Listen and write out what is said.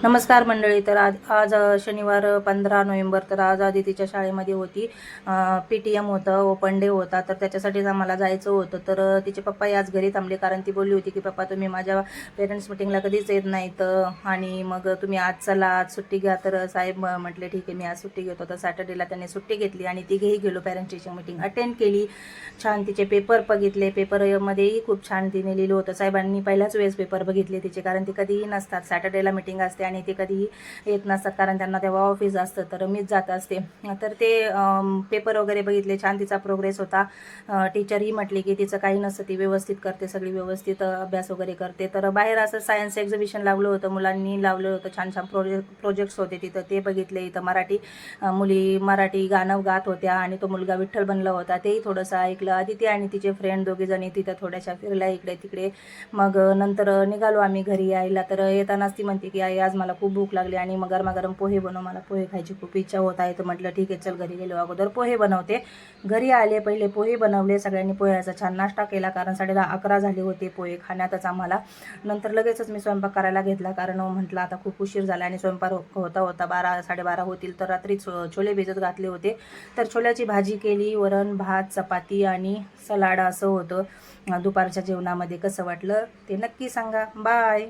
नमस्कार मंडळी. तर आज शनिवार 15 नोव्हेंबर. तर आज आदितीच्या शाळेमध्ये होती PTM होतं, ओपन डे होता. तर त्याच्यासाठीच आम्हाला जायचं होतं. तर तिचे पप्पाही आज घरी थांबले, कारण ती बोलली होती की पप्पा तुम्ही माझ्या पेरेंट्स मिटिंगला कधीच येत नाहीत आणि मग तुम्ही आज चला, आज सुट्टी घ्या. तर साहेब म्हटले ठीक आहे, मी आज सुट्टी घेतो. तर सॅटर्डेला त्यांनी सुट्टी घेतली आणि तिघेही गेलो. पेरेंट्स टीचिंग मिटिंग अटेंड केली. छान तिचे पेपर बघितले. पेपरमध्येही खूप छान तिने लिहिलं होतं. साहेबांनी पहिल्याच वेळेस पेपर बघितले तिचे, कारण ती कधीही नसतात. सॅटर्डेला मिटिंग असते आणि ते कधीही येत नसतात, कारण त्यांना तेव्हा ऑफिस असतं. तर मीच जात असते. तर ते पेपर वगैरे बघितले. छान तिचा प्रोग्रेस होता. टीचरही म्हटली की तिचं काही नसतं, ती व्यवस्थित करते, सगळी व्यवस्थित अभ्यास वगैरे करते. तर बाहेर असं सायन्स एक्झिबिशन लावलं होतं, मुलांनी लावलं होतं. छान छान प्रोजेक्ट्स होते तिथं, ते बघितले. इथं मुली मराठी गाणं गात होत्या आणि तो मुलगा विठ्ठल बनला होता, तेही थोडंसं ऐकलं. आदिती आणि तिचे फ्रेंड दोघीजणी तिथं थोड्याशा फिरल्या इकडे तिकडे. मग नंतर निघालो आम्ही घरी यायला. तर येतानाच ती म्हणते की आई आज मला खूप भूक लागली आणि मग गरमागरम पोहे बनव, मला पोहे खायची खूप इच्छा होत आहे. तर म्हटलं ठीक आहे, चल घरी गेलो अगोदर पोहे बनवते. घरी आले, पहिले पोहे बनवले. सगळ्यांनी पोह्याचा छान नाश्ता केला, कारण 10:30-11 झाले होते पोहे खाण्यातच आम्हाला. नंतर लगेचच मी स्वयंपाक करायला घेतला, कारण म्हटलं आता खूप उशीर झाला आणि स्वयंपाक होता 12-12:30 होतील. तर रात्री छोले भिजत घातले होते. तर छोल्याची भाजी केली, वरण भात चपाती आणि सलाड असं होतं दुपारच्या जेवणामध्ये. कसं वाटलं ते नक्की सांगा. बाय.